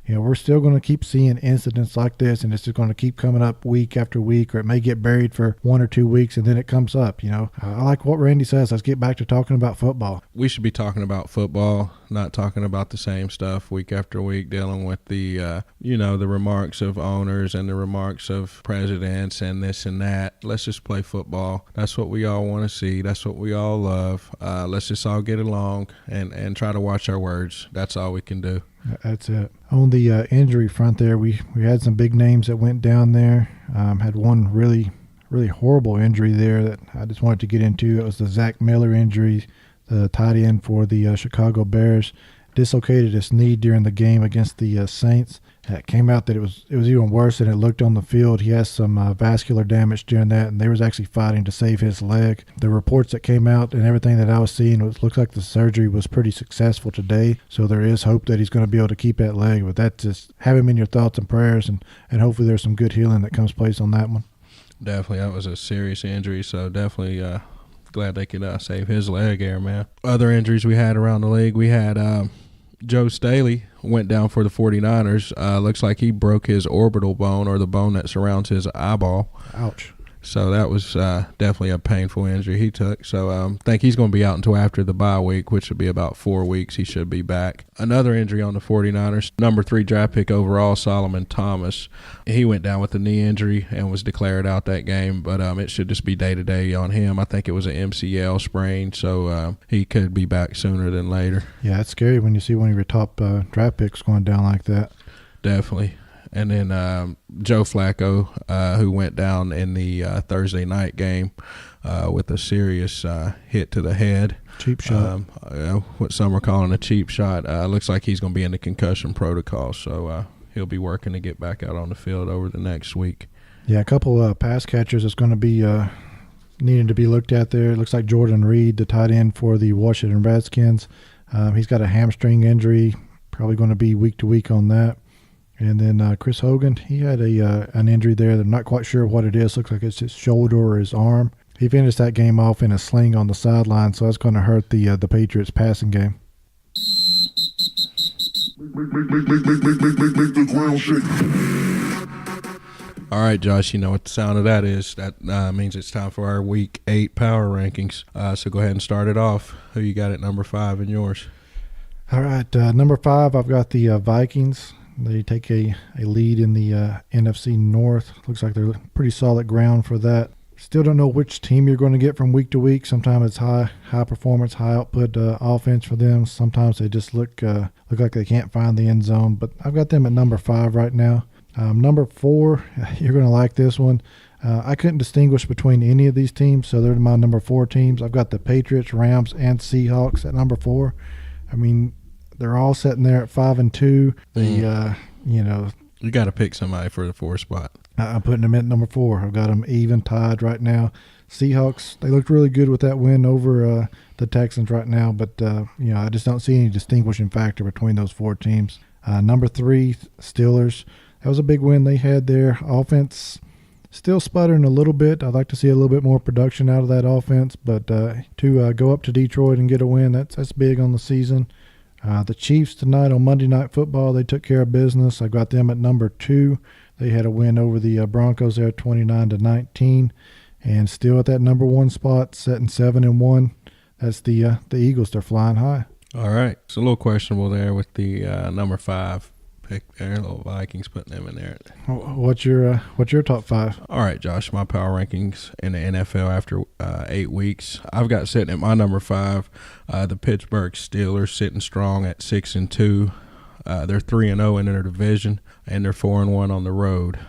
we're still going to keep seeing incidents like this, and it's just going to keep coming up week after week, or it may get buried for 1 or 2 weeks, and then it comes up. I like what Randy says. Let's get back to talking about football. We should be talking about football, not talking about the same stuff week after week, dealing with the, the remarks of owners and the remarks of presidents and this and that. Let's just play football. That's what we all want to see. That's what we all love. Let's just all get along and try to watch our words. That's all we can do. That's it. On the injury front there, we had some big names that went down there. Had one really, really horrible injury there that I just wanted to get into. It was the Zach Miller injury, the tight end for the Chicago Bears. Dislocated his knee during the game against the Saints. It came out that it was even worse than it looked on the field. He has some vascular damage during that, and they was actually fighting to save his leg. The reports that came out and everything that I was seeing, it looks like the surgery was pretty successful today, so there is hope that he's going to be able to keep that leg. But that's just have him in your thoughts and prayers, and hopefully there's some good healing that comes place on that one. Definitely, that was a serious injury, so definitely glad they could save his leg there, man. Other injuries we had around the league, we had Joe Staley went down for the 49ers. Looks like he broke his orbital bone, or the bone that surrounds his eyeball. Ouch. So that was definitely a painful injury he took. So I think he's going to be out until after the bye week, which would be about 4 weeks. He should be back. Another injury on the 49ers, number 3 draft pick overall, Solomon Thomas. He went down with a knee injury and was declared out that game, but it should just be day-to-day on him. I think it was an MCL sprain, so he could be back sooner than later. Yeah, it's scary when you see one of your top draft picks going down like that. Definitely. And then Joe Flacco, who went down in the Thursday night game with a serious hit to the head. Cheap shot. What some are calling a cheap shot. Looks like he's going to be in the concussion protocol, so he'll be working to get back out on the field over the next week. Yeah, a couple pass catchers is going to be needing to be looked at there. It looks like Jordan Reed, the tight end for the Washington Redskins. He's got a hamstring injury, probably going to be week to week on that. And then Chris Hogan, he had an injury there that I'm not quite sure what it is. Looks like it's his shoulder or his arm. He finished that game off in a sling on the sideline, so that's going to hurt the Patriots' passing game. All right, Josh, you know what the sound of that is. That means it's time for our Week 8 Power Rankings. So go ahead and start it off. Who you got at number 5 in yours? All right, number 5, I've got the Vikings. They take a lead in the NFC North. Looks like they're pretty solid ground for that. Still don't know which team you're going to get from week to week. Sometimes it's high performance, high output offense for them. Sometimes they just look like they can't find the end zone. But I've got them at number 5 right now. Number 4, you're going to like this one. I couldn't distinguish between any of these teams, so they're my number 4 teams. I've got the Patriots, Rams, and Seahawks at number 4. I mean, they're all sitting there at 5 and 2. You got to pick somebody for the 4th spot. I'm putting them at number 4. I've got them even tied right now. Seahawks, they looked really good with that win over the Texans right now, but I just don't see any distinguishing factor between those 4 teams. Number 3, Steelers. That was a big win they had there. Offense still sputtering a little bit. I'd like to see a little bit more production out of that offense, but to go up to Detroit and get a win, that's big on the season. The Chiefs tonight on Monday Night Football, they took care of business. I got them at number 2. They had a win over the Broncos there, 29-19, and still at that number 1 spot, setting 7-1. That's the Eagles. They're flying high. All right. It's a little questionable there with the number 5 pick there. Little Vikings putting them in there. What's your top 5? All right, Josh, my power rankings in the NFL after 8 weeks. I've got sitting at my number 5, the Pittsburgh Steelers sitting strong at 6-2. They're 3-0 in their division, and they're 4-1 on the road.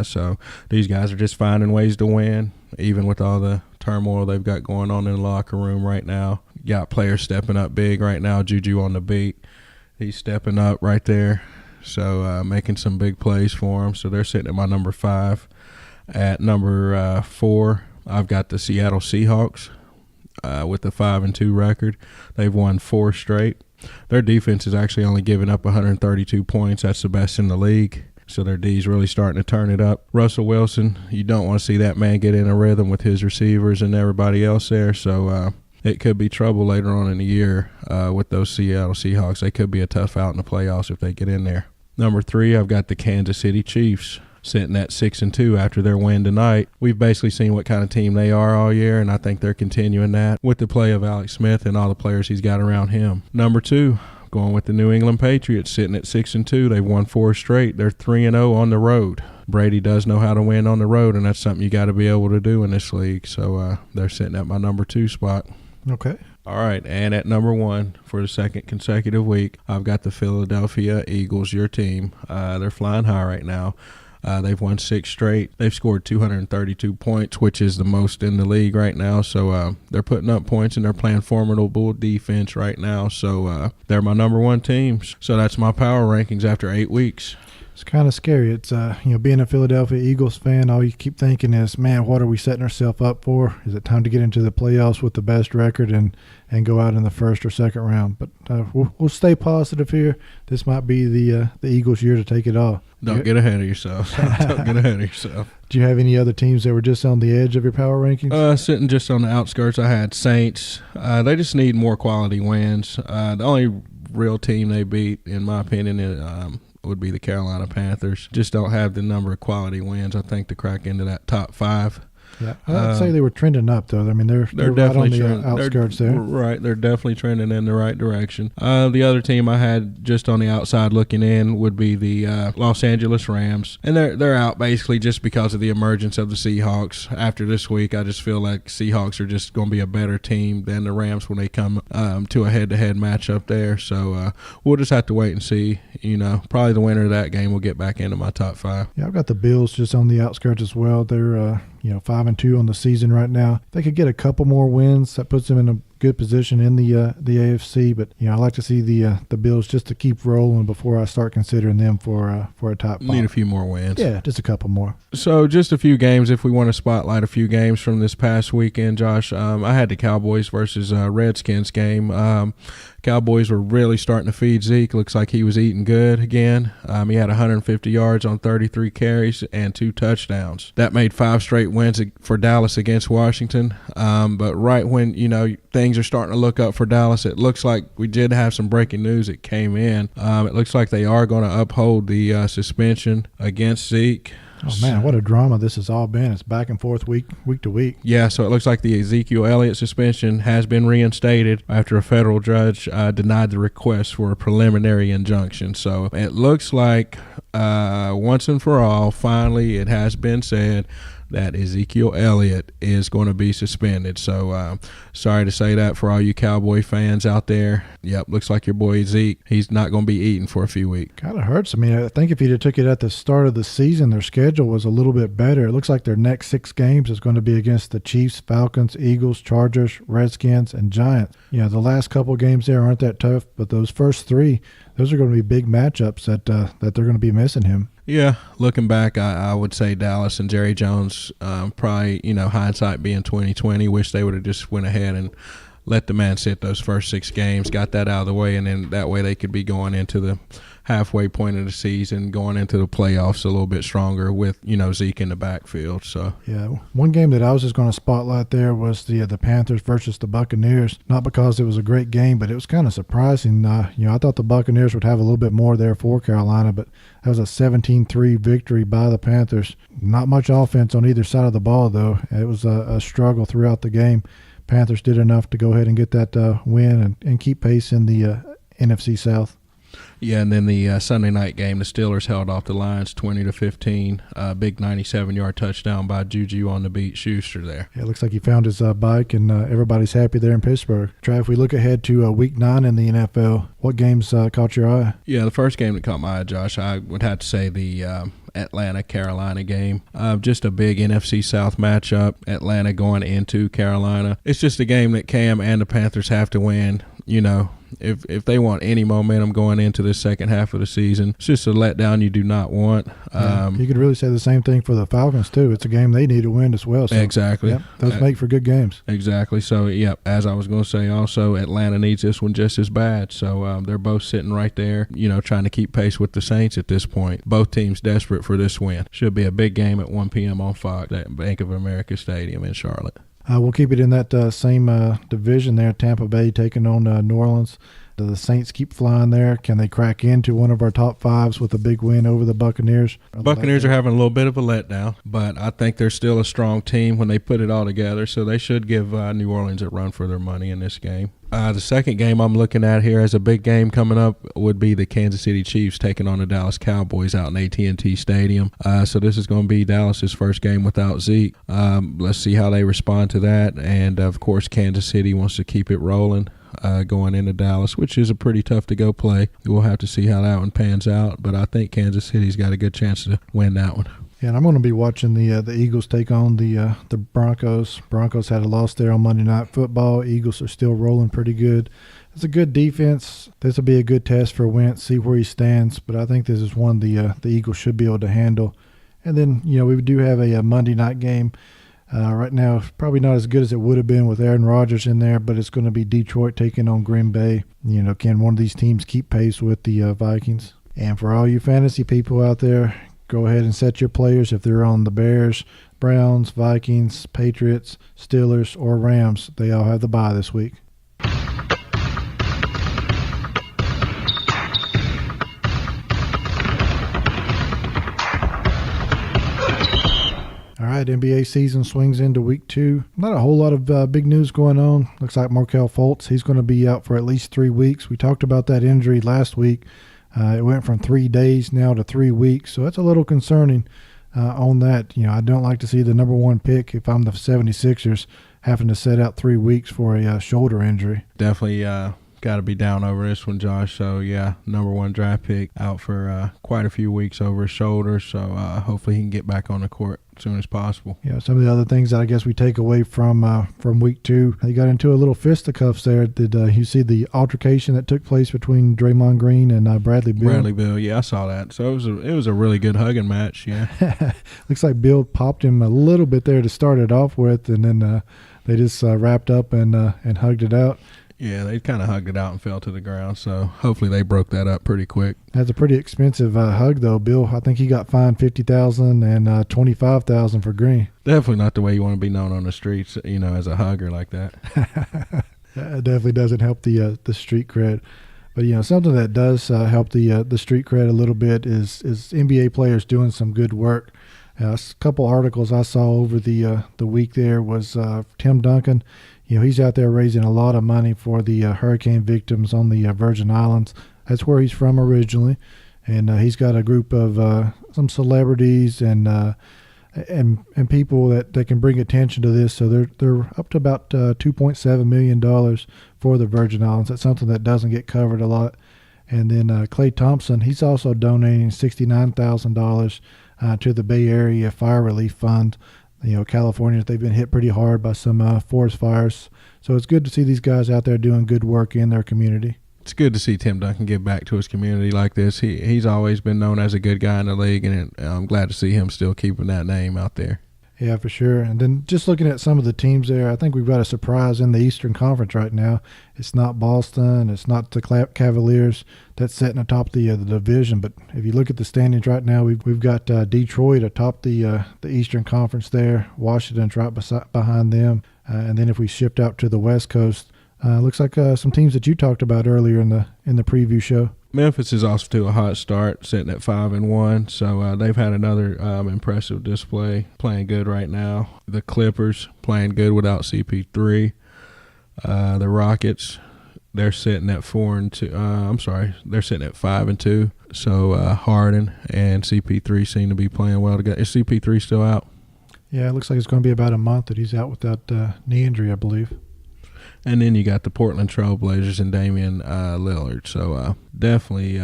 So these guys are just finding ways to win, even with all the turmoil they've got going on in the locker room right now. Got players stepping up big right now. Juju on the beat. He's stepping up right there. So making some big plays for them. So they're sitting at my number 5. At number 4, I've got the Seattle Seahawks with a 5-2 record. They've won 4 straight. Their defense is actually only giving up 132 points. That's the best in the league. So their D's really starting to turn it up. Russell Wilson, you don't want to see that man get in a rhythm with his receivers and everybody else there. So it could be trouble later on in the year with those Seattle Seahawks. They could be a tough out in the playoffs if they get in there. Number 3, I've got the Kansas City Chiefs sitting at 6-2 after their win tonight. We've basically seen what kind of team they are all year, and I think they're continuing that with the play of Alex Smith and all the players he's got around him. Number 2, going with the New England Patriots sitting at 6-2. They've won 4 straight. They're 3-0 on the road. Brady does know how to win on the road, and that's something you got to be able to do in this league. So they're sitting at my number 2 spot. Okay. All right, and at number 1 for the second consecutive week, I've got the Philadelphia Eagles, your team. They're flying high right now. They've won 6 straight. They've scored 232 points, which is the most in the league right now. So they're putting up points, and they're playing formidable defense right now. So they're my number 1 team. So that's my power rankings after 8 weeks. It's kind of scary. It's being a Philadelphia Eagles fan, all you keep thinking is, man, what are we setting ourselves up for? Is it time to get into the playoffs with the best record and go out in the first or second round? But we'll stay positive here. This might be the Eagles' year to take it all. Don't get ahead of yourself. Don't get ahead of yourself. Do you have any other teams that were just on the edge of your power rankings? Sitting just on the outskirts, I had Saints. They just need more quality wins. The only real team they beat, in my opinion, is would be the Carolina Panthers. Just don't have the number of quality wins, I think, to crack into that top 5. Yeah, I'd say they were trending up, though. I mean, they're right on the outskirts there. Right, they're definitely trending in the right direction. The other team I had just on the outside looking in would be the Los Angeles Rams, and they're out basically just because of the emergence of the Seahawks. After this week, I just feel like Seahawks are just going to be a better team than the Rams when they come to a head-to-head matchup there. So we'll just have to wait and see. Probably the winner of that game will get back into my top 5. Yeah, I've got the Bills just on the outskirts as well. They're 5-2 on the season right now. If they could get a couple more wins, that puts them in a good position in the AFC. But I like to see the Bills just to keep rolling before I start considering them for a top 5. Need a few more wins. Yeah, just a couple more. So just a few games, if we want to spotlight a few games from this past weekend, Josh. I had the Cowboys versus Redskins game. Cowboys were really starting to feed Zeke. Looks like he was eating good again. He had 150 yards on 33 carries and 2 touchdowns. That made 5 straight wins for Dallas against Washington. But right when, things are starting to look up for Dallas, it looks like we did have some breaking news that came in. It looks like they are going to uphold the suspension against Zeke. Oh, man, what a drama this has all been. It's back and forth week to week. Yeah, so it looks like the Ezekiel Elliott suspension has been reinstated after a federal judge denied the request for a preliminary injunction. So it looks like once and for all, finally, it has been said that Ezekiel Elliott is going to be suspended. So sorry to say that for all you Cowboy fans out there. Yep, looks like your boy Zeke, he's not going to be eating for a few weeks. Kind of hurts. I mean, I think if he'd have took it at the start of the season, their schedule was a little bit better. It looks like their next 6 games is going to be against the Chiefs, Falcons, Eagles, Chargers, Redskins, and Giants. The last couple games there aren't that tough, but those first 3, those are going to be big matchups that they're going to be missing him. Yeah, looking back, I would say Dallas and Jerry Jones, probably, hindsight being 2020, wish they would have just went ahead and let the man sit those first 6 games, got that out of the way, and then that way they could be going into the halfway point of the season, going into the playoffs a little bit stronger with, Zeke in the backfield. So yeah, one game that I was just going to spotlight there was the Panthers versus the Buccaneers. Not because it was a great game, but it was kind of surprising. I thought the Buccaneers would have a little bit more there for Carolina, but that was a 17-3 victory by the Panthers. Not much offense on either side of the ball, though. It was a struggle throughout the game. Panthers did enough to go ahead and get that win and keep pace in the NFC South. Yeah, and then the Sunday night game, the Steelers held off the Lions 20-15. Big 97-yard touchdown by Juju on the beat Schuster there. Yeah, it looks like he found his bike, and everybody's happy there in Pittsburgh. Trav, if we look ahead to Week 9 in the NFL, what games caught your eye? Yeah, the first game that caught my eye, Josh, I would have to say the Atlanta-Carolina game. Just a big NFC South matchup, Atlanta going into Carolina. It's just a game that Cam and the Panthers have to win. If they want any momentum going into the second half of the season, it's just a letdown you do not want. You could really say the same thing for the Falcons, too. It's a game they need to win as well. So, exactly. Yep, those make for good games. Exactly. So, as I was going to say also, Atlanta needs this one just as bad. So, they're both sitting right there, trying to keep pace with the Saints at this point. Both teams desperate for this win. Should be a big game at 1 p.m. on Fox at Bank of America Stadium in Charlotte. We'll keep it in that same division there, Tampa Bay taking on New Orleans. Do the Saints keep flying there? Can they crack into one of our top 5s with a big win over the Buccaneers? Buccaneers are having a little bit of a letdown, but I think they're still a strong team when they put it all together, so they should give New Orleans a run for their money in this game. The second game I'm looking at here as a big game coming up would be the Kansas City Chiefs taking on the Dallas Cowboys out in AT&T Stadium. So this is going to be Dallas's first game without Zeke. Let's see how they respond to that. And, of course, Kansas City wants to keep it rolling going into Dallas, which is a pretty tough to go play. We'll have to see how that one pans out. But I think Kansas City's got a good chance to win that one. Yeah, and I'm going to be watching the Eagles take on the Broncos. Broncos had a loss there on Monday Night Football. Eagles are still rolling pretty good. It's a good defense. This will be a good test for Wentz, see where he stands. But I think this is one the Eagles should be able to handle. And then, we do have a Monday night game. Right now, probably not as good as it would have been with Aaron Rodgers in there, but it's going to be Detroit taking on Green Bay. Can one of these teams keep pace with the Vikings? And for all you fantasy people out there, go ahead and set your players if they're on the Bears, Browns, Vikings, Patriots, Steelers, or Rams. They all have the bye this week. All right, NBA season swings into week 2. Not a whole lot of big news going on. Looks like Markelle Fultz, he's going to be out for at least 3 weeks. We talked about that injury last week. It went from 3 days now to 3 weeks, so that's a little concerning on that. I don't like to see the number 1 pick, if I'm the 76ers, having to set out 3 weeks for a shoulder injury. Definitely got to be down over this one, Josh. So, number 1 draft pick out for quite a few weeks over his shoulder, so hopefully he can get back on the court as soon as possible. Yeah, some of the other things that I guess we take away from week 2, they got into a little fisticuffs there. Did you see the altercation that took place between Draymond Green and Bradley Beal? Bradley Beal, yeah, I saw that. So it was a really good hugging match, yeah. Looks like Beal popped him a little bit there to start it off with, and then they just wrapped up and hugged it out. Yeah, they kind of hugged it out and fell to the ground, so hopefully they broke that up pretty quick. That's a pretty expensive hug, though, Bill. I think he got fined $50,000 and $25,000 for Green. Definitely not the way you want to be known on the streets, as a hugger like that. It definitely doesn't help the street cred. But, something that does help the street cred a little bit is NBA players doing some good work. A couple articles I saw over the week there was Tim Duncan. He's out there raising a lot of money for the hurricane victims on the Virgin Islands. That's where he's from originally. And he's got a group of some celebrities and people that can bring attention to this. So they're up to about $2.7 million for the Virgin Islands. That's something that doesn't get covered a lot. And then Klay Thompson, he's also donating $69,000 to the Bay Area Fire Relief Fund. California, they've been hit pretty hard by some forest fires. So it's good to see these guys out there doing good work in their community. it's good to see Tim Duncan give back to his community like this. He's always been known as a good guy in the league, and I'm glad to see him still keeping that name out there. Yeah, for sure. And then just looking at some of the teams there, I think we've got a surprise in the Eastern Conference right now. It's not Boston. It's not the Cavaliers that's sitting atop the division. But if you look at the standings right now, we've got Detroit atop the Eastern Conference there. Washington's right behind them. And then if we shift out to the West Coast, looks like some teams that you talked about earlier in the preview show. Memphis is off to a hot start, sitting at 5-1. So they've had another impressive display, playing good right now. The Clippers playing good without CP3. The Rockets, they're sitting at 4-2. They're sitting at 5-2. So Harden and CP3 seem to be playing well together. Is CP3 still out? Yeah, it looks like it's going to be about a month that he's out with that knee injury, I believe. And then you got the Portland Trailblazers and Damian Lillard. So definitely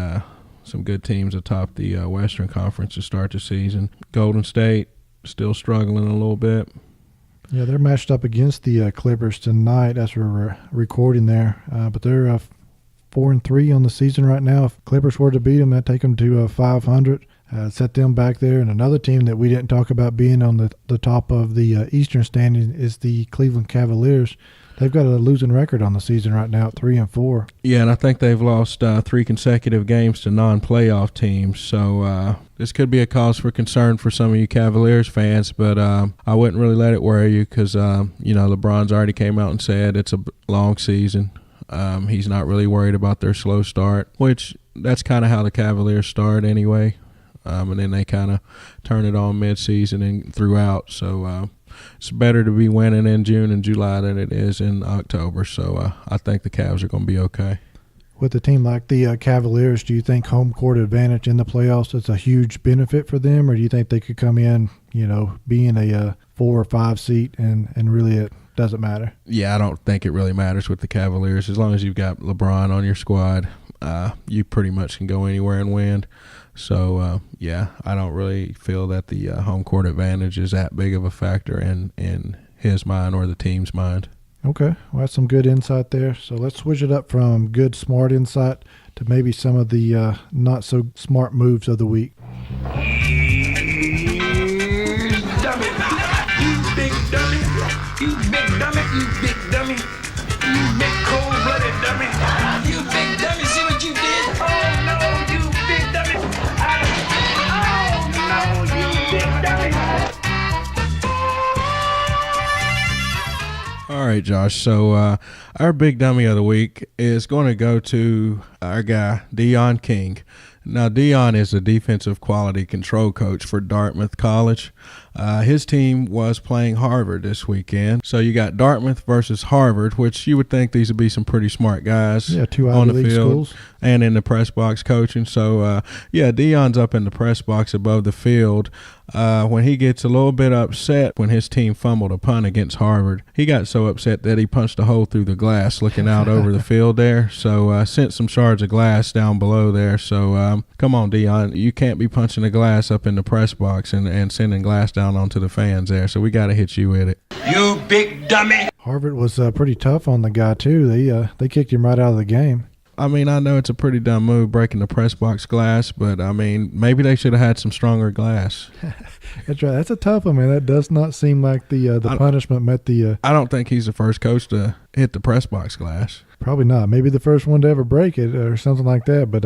some good teams atop the Western Conference to start the season. Golden State still struggling a little bit. Yeah, they're matched up against the Clippers tonight as we're recording there. But they're 4-3 on the season right now. If Clippers were to beat them, that'd take them to 500. Set them back there. And another team that we didn't talk about being on the top of the Eastern standing is the Cleveland Cavaliers. They've got a losing record on the season right now at 3-4. Yeah, and I think they've lost 3 consecutive games to non-playoff teams. So this could be a cause for concern for some of you Cavaliers fans, but I wouldn't really let it worry you because, LeBron's already came out and said it's a long season. He's not really worried about their slow start, which that's kind of how the Cavaliers start anyway. And then they kind of turn it on mid-season and throughout. So it's better to be winning in June and July than it is in October. So I think the Cavs are going to be okay. With a team like the Cavaliers, do you think home court advantage in the playoffs is a huge benefit for them, or do you think they could come in, being a 4 or 5 seat and really it doesn't matter? Yeah, I don't think it really matters with the Cavaliers. As long as you've got LeBron on your squad, you pretty much can go anywhere and win. So, I don't really feel that the home court advantage is that big of a factor in his mind or the team's mind. Okay, well, that's some good insight there. So let's switch it up from good, smart insight to maybe some of the not-so-smart moves of the week. Dummy. You big dummy. You big dummy. You big dummy. You big cold-blooded dummy. You big dummy. See what you did? Oh, no, you big dummy. Oh, no, you big dummy. All right, Josh. So our big dummy of the week is going to go to our guy, Dion King. Now, Dion is a defensive quality control coach for Dartmouth College. His team was playing Harvard this weekend. So you got Dartmouth versus Harvard, which you would think these would be some pretty smart guys. Yeah, 2 on Ivy the League field schools. And in the press box coaching. So, Dion's up in the press box above the field. When he gets a little bit upset when his team fumbled a punt against Harvard, he got so upset that he punched a hole through the glass looking out over the field there. So sent some shards of glass down below there. So come on, Dion, you can't be punching the glass up in the press box and sending glass down onto the fans there. So we got to hit you with it. You big dummy. Harvard was pretty tough on the guy, too. They kicked him right out of the game. I mean, I know it's a pretty dumb move breaking the press box glass, but, I mean, maybe they should have had some stronger glass. That's right. That's a tough one, man. That does not seem like the punishment met the I don't think he's the first coach to hit the press box glass. Probably not. Maybe the first one to ever break it or something like that. But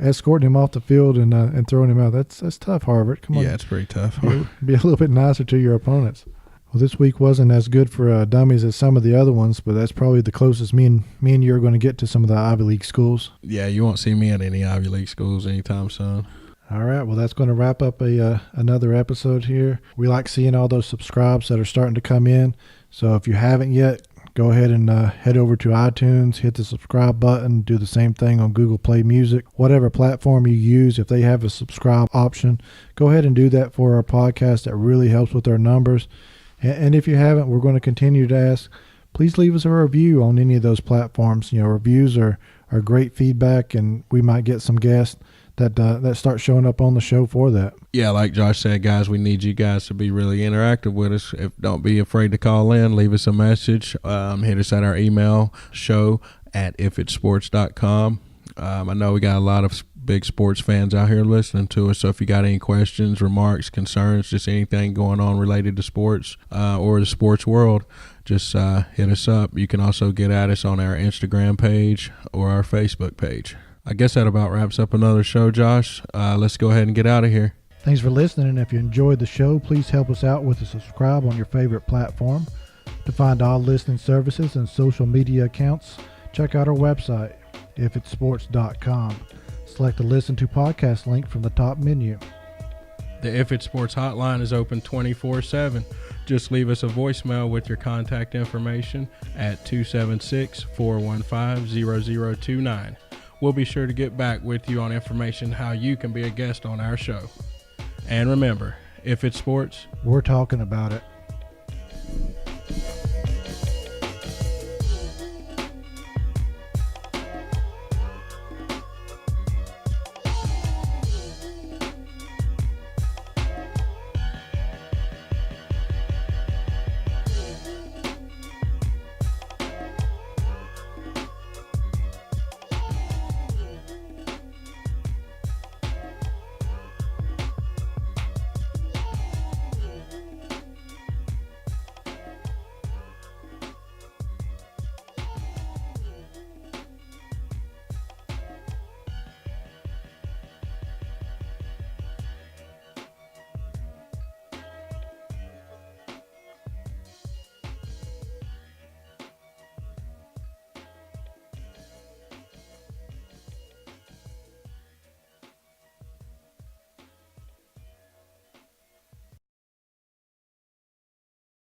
escorting him off the field and throwing him out, that's tough, Harvard. Come on. Yeah, it's pretty tough. Be a little bit nicer to your opponents. Well, this week wasn't as good for dummies as some of the other ones, but that's probably the closest me and you are going to get to some of the Ivy League schools. Yeah, you won't see me at any Ivy League schools anytime soon. All right, well, that's going to wrap up another episode here. We like seeing all those subscribes that are starting to come in. So if you haven't yet, go ahead and head over to iTunes, hit the subscribe button, do the same thing on Google Play Music. Whatever platform you use, if they have a subscribe option, go ahead and do that for our podcast. That really helps with our numbers. And if you haven't, we're going to continue to ask, please leave us a review on any of those platforms. Reviews are great feedback, and we might get some guests that start showing up on the show for that. Yeah, like Josh said, guys, we need you guys to be really interactive with us. Don't be afraid to call in, leave us a message, hit us at our email, show at ifitsports.com. I know we got a lot of big sports fans out here listening to us, so if you got any questions, remarks, concerns, just anything going on related to sports or the sports world, just hit us up. You can also get at us on our Instagram page or our Facebook page. I guess that about wraps up another show, Josh. Let's go ahead and get out of here. Thanks for listening, and if you enjoyed the show, please help us out with a subscribe on your favorite platform. To find all listening services and social media accounts, check out our website, ifitsports.com. Select the Listen to Podcast link from the top menu. The If It Sports hotline is open 24/7. Just leave us a voicemail with your contact information at 276-415-0029. We'll be sure to get back with you on information how you can be a guest on our show. And remember, if it's sports, we're talking about it.